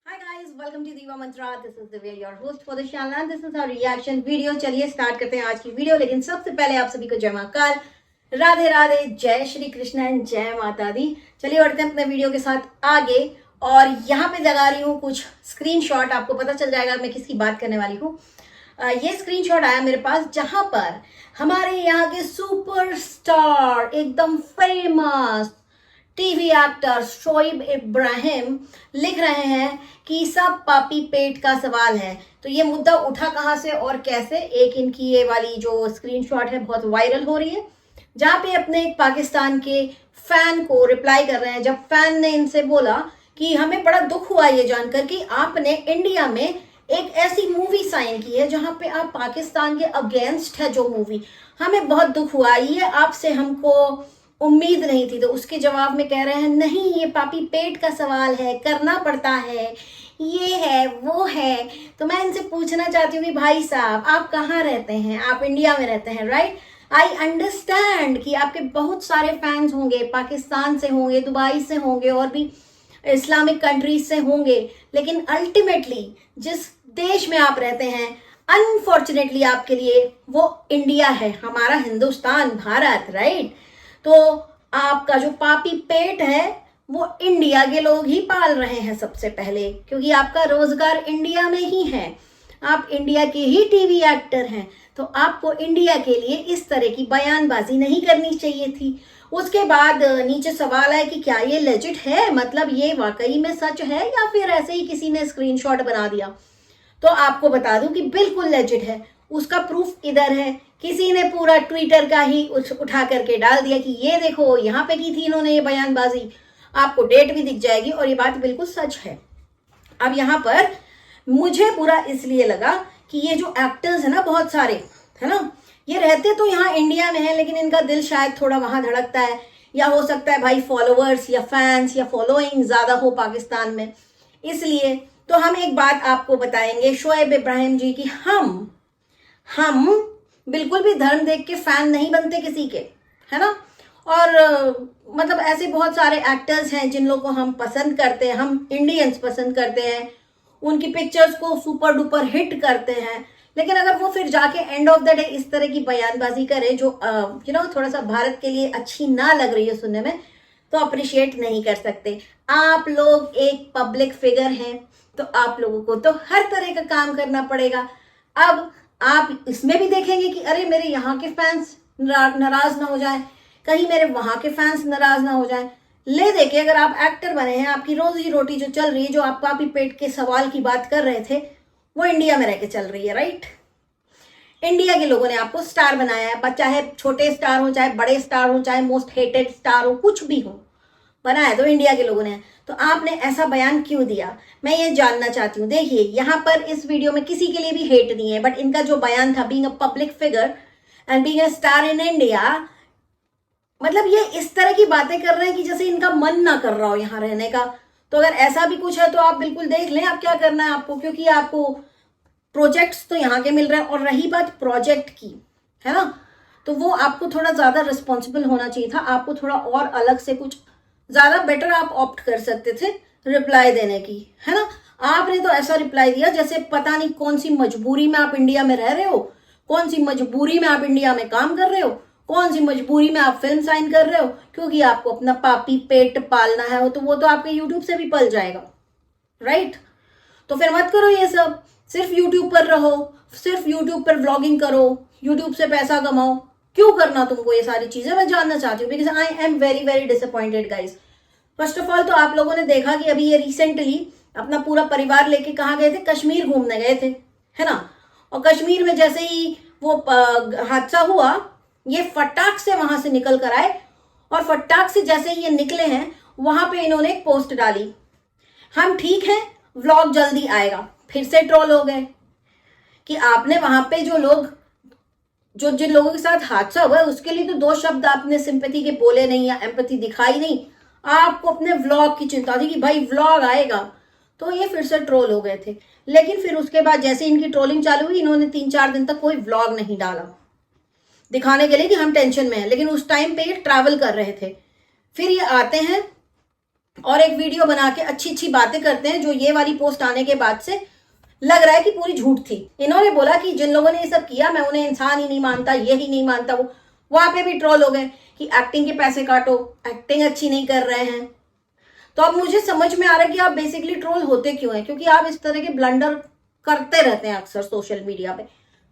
Hi guys, welcome to Diva Mantra. This is Divya, your host for the channel, and this is our reaction video. चलिए start करते हैं आज की video, लेकिन सबसे पहले आप सभी को जय महाकाल, राधे राधे, जय श्री कृष्ण एंड जय माता दी। चलिए बढ़ते हैं अपने वीडियो के साथ आगे। और यहाँ पे लगा रही हूँ कुछ स्क्रीनशॉट, आपको पता चल जाएगा मैं किसकी बात करने वाली हूँ। ये स्क्रीनशॉट आया मेरे पास जहां पर हमारे यहाँ के सुपरस्टार, एकदम famous TV actor Shoaib Ibrahim लिख रहे हैं कि सब पापी पेट का सवाल है। तो ये मुद्दा उठा कहाँ से और कैसे, एक इनकी ये वाली जो स्क्रीनशॉट है बहुत वायरल हो रही है, जहाँ पे अपने एक पाकिस्तान के फैन को रिप्लाई कर रहे हैं। जब फैन ने इनसे बोला कि हमें बड़ा दुख हुआ ये जानकर कि आपने इंडिया में एक ऐसी मूवी साइन की है जहाँ पे आप पाकिस्तान के अगेंस्ट है, जो मूवी हमें बहुत दुख हुआ, ये आपसे हमको उम्मीद नहीं थी। तो उसके जवाब में कह रहे हैं नहीं, ये पापी पेट का सवाल है, करना पड़ता है, ये है वो है। तो मैं इनसे पूछना चाहती हूँ कि भाई साहब आप कहाँ रहते हैं? आप इंडिया में रहते हैं, राइट? आई अंडरस्टैंड कि आपके बहुत सारे फैंस होंगे, पाकिस्तान से होंगे, दुबई से होंगे और भी इस्लामिक कंट्रीज से होंगे, लेकिन अल्टीमेटली जिस देश में आप रहते हैं, अनफॉर्चुनेटली आपके लिए वो इंडिया है, हमारा हिंदुस्तान, भारत, राइट? तो आपका जो पापी पेट है वो इंडिया के लोग ही पाल रहे हैं सबसे पहले, क्योंकि आपका रोजगार इंडिया में ही है, आप इंडिया के ही टीवी एक्टर हैं। तो आपको इंडिया के लिए इस तरह की बयानबाजी नहीं करनी चाहिए थी। उसके बाद नीचे सवाल है कि क्या ये लेजिट है, मतलब ये वाकई में सच है या फिर ऐसे ही किसी ने स्क्रीनशॉट बना दिया। तो आपको बता दूं कि बिल्कुल लेजिट है, उसका प्रूफ इधर है। किसी ने पूरा ट्विटर का ही उठा करके डाल दिया कि ये देखो यहाँ पे की थी इन्होंने ये बयानबाजी, आपको डेट भी दिख जाएगी और ये बात बिल्कुल सच है। अब यहाँ पर मुझे बुरा इसलिए लगा कि ये जो एक्टर्स है ना, बहुत सारे है ना, ये रहते तो यहाँ इंडिया में है, लेकिन इनका दिल शायद थोड़ा वहां धड़कता है, या हो सकता है भाई फॉलोअर्स या फैंस या फॉलोइंग ज्यादा हो पाकिस्तान में, इसलिए। तो हम एक बात आपको बताएंगे शोएब इब्राहिम जी की, हम बिल्कुल भी धर्म देख के फैन नहीं बनते किसी के, है ना। और मतलब ऐसे बहुत सारे एक्टर्स हैं जिन लोगों को हम पसंद करते हैं, हम इंडियंस पसंद करते हैं, उनकी पिक्चर्स को सुपर डुपर हिट करते हैं, लेकिन अगर वो फिर जाके एंड ऑफ द डे इस तरह की बयानबाजी करे जो थोड़ा सा भारत के लिए अच्छी ना लग रही है सुनने में, तो अप्रिशिएट नहीं कर सकते। आप लोग एक पब्लिक फिगर हैं, तो आप लोगों को तो हर तरह का काम करना पड़ेगा। अब आप इसमें भी देखेंगे कि अरे मेरे यहाँ के फैंस नाराज ना हो जाए, कहीं मेरे वहां के फैंस नाराज ना हो जाए। ले देखे, अगर आप एक्टर बने हैं, आपकी रोजी रोटी जो चल रही है, जो आप पापी पेट के सवाल की बात कर रहे थे, वो इंडिया में रह के चल रही है, राइट? इंडिया के लोगों ने आपको स्टार बनाया है, चाहे छोटे स्टार हो, चाहे बड़े स्टार हो, चाहे मोस्ट हेटेड स्टार हो, कुछ भी हो, बनाया तो इंडिया के लोगों ने। तो आपने ऐसा बयान क्यों दिया, मैं ये जानना चाहती हूँ। देखिए यहाँ पर इस वीडियो में किसी के लिए भी हेट नहीं है, बट इनका जो बयान था, being a public figure and being a star in India, मतलब ये इस तरह की बातें कर रहे हैं कि जैसे इनका मन ना कर रहा हो यहाँ रहने का। तो अगर ऐसा भी कुछ है तो आप बिल्कुल देख लें आप क्या करना है आपको, क्योंकि आपको प्रोजेक्ट्स तो यहाँ के मिल रहे हैं। और रही बात प्रोजेक्ट की, है ना, तो वो आपको थोड़ा ज्यादा रिस्पॉन्सिबल होना चाहिए था, आपको थोड़ा और अलग से कुछ ज्यादा बेटर आप ऑप्ट कर सकते थे रिप्लाई देने की, है ना। आपने तो ऐसा रिप्लाई दिया जैसे पता नहीं कौन सी मजबूरी में आप इंडिया में रह रहे हो, कौन सी मजबूरी में आप इंडिया में काम कर रहे हो, कौन सी मजबूरी में आप फिल्म साइन कर रहे हो, क्योंकि आपको अपना पापी पेट पालना है, तो वो तो आपके यूट्यूब से भी पल जाएगा, राइट? तो फिर मत करो ये सब, सिर्फ यूट्यूब पर रहो, सिर्फ यूट्यूब पर व्लॉगिंग करो, यूट्यूब से पैसा कमाओ। क्यों करना तुमको ये सारी चीजें, मैं जानना चाहती हूँ, because I am very very disappointed guys. First of all तो आप लोगों ने देखा कि अभी ये रिसेंटली अपना पूरा परिवार लेके कहाँ गए थे, कश्मीर घूमने गए थे, है ना। और कश्मीर में जैसे ही वो हादसा हुआ, ये फटाक से वहां से निकल कर आए, और फटाक से जैसे ही ये निकले हैं, वहां पे इन्होंने एक पोस्ट डाली, हम ठीक हैं, व्लॉग जल्दी आएगा। फिर से ट्रोल हो गए कि आपने वहां पे जो लोग, जो जिन लोगों के साथ हादसा हुआ है, उसके लिए तो दो शब्द आपने सिंपैथी के बोले नहीं या एम्पैथी दिखाई नहीं, आपको अपने व्लॉग की चिंता थी कि भाई व्लॉग आएगा। तो ये फिर से ट्रोल हो गए थे। लेकिन फिर उसके बाद जैसे इनकी ट्रोलिंग चालू हुई, इन्होंने 3-4 दिन तक कोई व्लॉग नहीं डाला, दिखाने के लिए कि हम टेंशन में हैं, लेकिन उस टाइम पे ये ट्रैवल कर रहे थे। फिर ये आते हैं और एक वीडियो बना के अच्छी अच्छी बातें करते हैं, जो ये वाली पोस्ट आने के बाद से लग रहा है कि पूरी झूठ थी। इन्होंने बोला कि जिन लोगों ने ये सब किया मैं उन्हें इंसान ही नहीं मानता, ये ही नहीं मानता, वो वहां पे भी ट्रोल हो गए कि एक्टिंग के पैसे काटो, एक्टिंग अच्छी नहीं कर रहे हैं। तो अब मुझे समझ में आ रहा है कि आप बेसिकली ट्रोल होते क्यों हैं, क्योंकि आप इस तरह के ब्लंडर करते रहते हैं अक्सर सोशल मीडिया पे।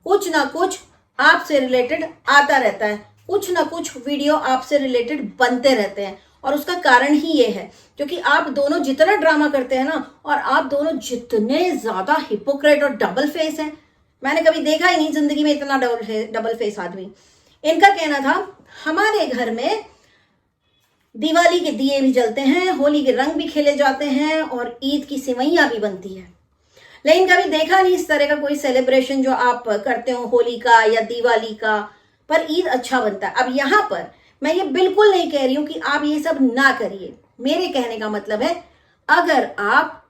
कुछ ना कुछ आपसे रिलेटेड आता रहता है, कुछ ना कुछ वीडियो आपसे रिलेटेड बनते रहते हैं, और उसका कारण ही ये है क्योंकि आप दोनों जितना ड्रामा करते हैं ना, और आप दोनों जितने ज्यादा हिपोक्रेट और डबल फेस हैं, मैंने कभी देखा ही नहीं जिंदगी में इतना डबल फेस आदमी। इनका कहना था हमारे घर में दिवाली के दिए भी जलते हैं, होली के रंग भी खेले जाते हैं और ईद की सिवैयां भी बनती है, लेकिन कभी देखा नहीं इस तरह का कोई सेलिब्रेशन जो आप करते हो होली का या दिवाली का, पर ईद अच्छा बनता है। अब यहाँ पर मैं ये बिल्कुल नहीं कह रही हूं कि आप ये सब ना करिए, मेरे कहने का मतलब है अगर आप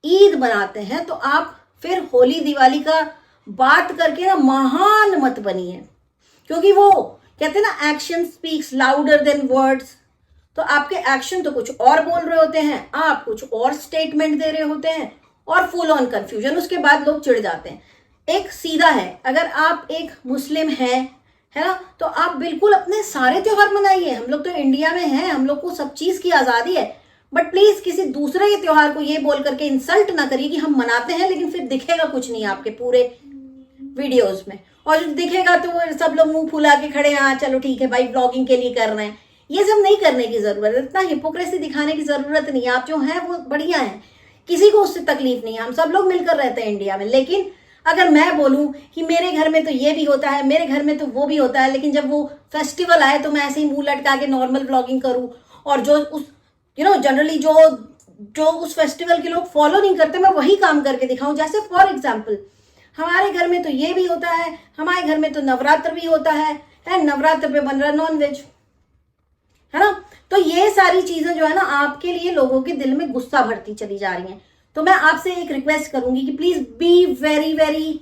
ईद मनाते हैं तो आप फिर होली दिवाली का बात करके ना महान मत बनिए, क्योंकि वो कहते हैं ना action speaks louder than words. तो आपके एक्शन तो कुछ और बोल रहे होते हैं, आप कुछ और स्टेटमेंट दे रहे होते हैं, और फुल ऑन कंफ्यूजन। उसके बाद लोग चिढ़ जाते हैं। एक सीधा है, अगर आप एक मुस्लिम है ना, तो आप बिल्कुल अपने सारे त्योहार मनाइए। हम लोग तो इंडिया में हैं, हम लोग को सब चीज की आजादी है, बट प्लीज किसी दूसरे के त्योहार को ये बोल करके इंसल्ट ना करिए कि हम मनाते हैं, लेकिन फिर दिखेगा कुछ नहीं आपके पूरे वीडियोस में, और जो दिखेगा तो वो सब लोग मुंह फुला के खड़े हैं, हाँ चलो ठीक है भाई ब्लॉगिंग के लिए कर रहे हैं। ये सब नहीं करने की जरूरत है, इतना हिपोक्रेसी दिखाने की जरूरत नहीं है। आप जो हैं वो बढ़िया हैं, किसी को उससे तकलीफ नहीं है, हम सब लोग मिलकर रहते हैं इंडिया में। लेकिन अगर मैं बोलूं कि मेरे घर में तो ये भी होता है, मेरे घर में तो वो भी होता है, लेकिन जब वो फेस्टिवल आए तो मैं ऐसे ही मुंह लटका के नॉर्मल ब्लॉगिंग करूं, और जो उस जनरली जो उस फेस्टिवल के लोग फॉलो नहीं करते मैं वही काम करके दिखाऊं। जैसे फॉर एग्जाम्पल हमारे घर में तो ये भी होता है, हमारे घर में तो नवरात्र भी होता है, नवरात्र पे बन रहा है नॉनवेज, है ना। तो ये सारी चीजें जो है ना आपके लिए लोगों के दिल में गुस्सा भरती चली जा रही हैं। तो मैं आपसे एक रिक्वेस्ट करूंगी कि please be very very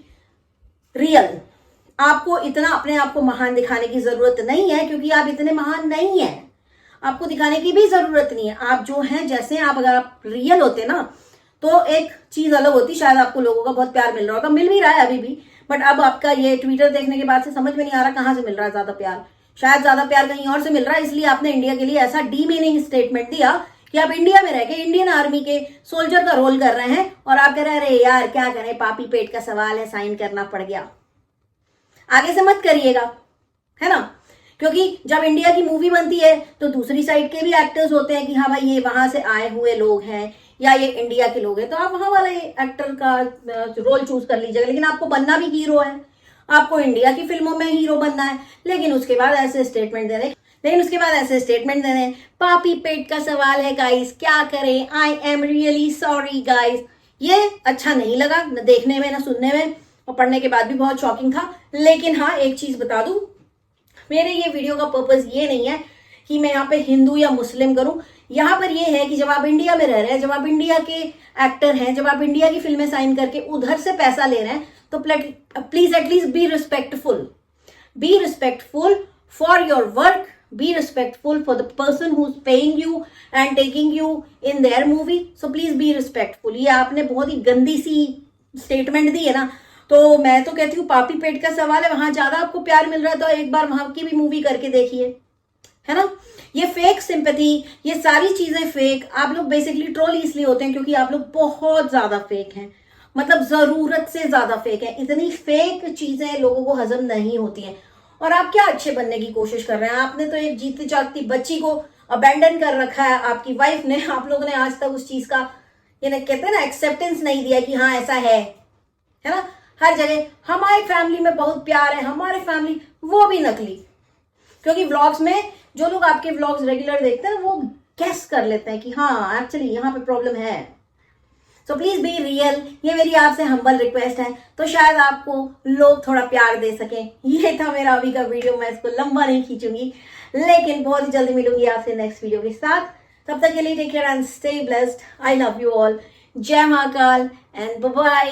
real. आपको इतना अपने आप को महान दिखाने की जरूरत नहीं है, क्योंकि आप इतने महान नहीं हैं, आपको दिखाने की भी जरूरत नहीं है। आप जो हैं जैसे आप, अगर आप रियल होते ना तो एक चीज अलग होती, शायद आपको लोगों का बहुत प्यार मिल रहा होगा, मिल भी रहा है अभी भी, बट अब आपका ये ट्विटर देखने के बाद से समझ में नहीं आ रहा कहां से मिल रहा है ज्यादा प्यार। शायद ज्यादा प्यार कहीं और से मिल रहा है, इसलिए आपने इंडिया के लिए ऐसा डीमीनिंग स्टेटमेंट दिया कि आप इंडिया में रह के इंडियन आर्मी के सोल्जर का रोल कर रहे हैं, और आप कह रहे हैं अरे यार क्या करें, पापी पेट का सवाल है, साइन करना पड़ गया। आगे से मत करिएगा, है ना, क्योंकि जब इंडिया की मूवी बनती है तो दूसरी साइड के भी एक्टर्स होते हैं कि हाँ भाई ये वहां से आए हुए लोग हैं या ये इंडिया के लोग हैं, तो आप वहां वाले एक्टर का रोल चूज कर लीजिएगा। लेकिन आपको बनना भी हीरो है, आपको इंडिया की फिल्मों में हीरो बनना है, लेकिन उसके बाद ऐसे स्टेटमेंट दे रहे पापी पेट का सवाल है गाइस, क्या करें, I am really sorry guys. ये अच्छा नहीं लगा, न देखने में न सुनने में, और पढ़ने के बाद भी बहुत शॉकिंग था। लेकिन हाँ एक चीज बता दूं, मेरे ये वीडियो का पर्पस ये नहीं है कि मैं यहाँ पे हिंदू या मुस्लिम करूं। यहाँ पर ये है कि जब आप इंडिया में रह रहे हैं, जब आप इंडिया के एक्टर हैं, जब आप इंडिया की फिल्में साइन करके उधर से पैसा ले रहे हैं, तो please at least be respectful for your work, be respectful for the person who's paying you and taking you in their movie, so please be respectful। ये आपने बहुत ही गंदी सी स्टेटमेंट दी है ना, तो मैं तो कहती हूँ पापी पेट का सवाल है, वहां ज्यादा आपको प्यार मिल रहा है तो एक बार वहां की भी मूवी करके देखिए, है ना। ये फेक सिंपैथी, ये सारी चीजें फेक। आप लोग बेसिकली ट्रोल इसलिए होते हैं क्योंकि आप लोग बहुत ज्यादा फेक हैं, मतलब जरूरत से ज्यादा फेक है। इतनी फेक चीजें लोगों को हजम नहीं होती हैं, और आप क्या अच्छे बनने की कोशिश कर रहे हैं। आपने तो एक जीती जागती बच्ची को अबेंडन कर रखा है, आपकी वाइफ ने, आप लोगों ने आज तक उस चीज का ये कहते हैं ना एक्सेप्टेंस नहीं दिया कि हाँ ऐसा है ना। हर जगह हमारी फैमिली में बहुत प्यार है, हमारी फैमिली, वो भी नकली। क्योंकि व्लॉग्स में जो लोग आपके व्लॉग्स रेगुलर देखते हैं वो गेस कर लेते हैं कि हाँ एक्चुअली यहाँ पे प्रॉब्लम है। सो प्लीज बी रियल, ये मेरी आपसे हम्बल रिक्वेस्ट है, तो शायद आपको लोग थोड़ा प्यार दे सकें। ये था मेरा अभी का वीडियो, मैं इसको लंबा नहीं खींचूंगी, लेकिन बहुत ही जल्दी मिलूंगी आपसे नेक्स्ट वीडियो के साथ। तब तक के लिए take care and stay blessed. I love you all. जय महाकाल एंड बाय बाय।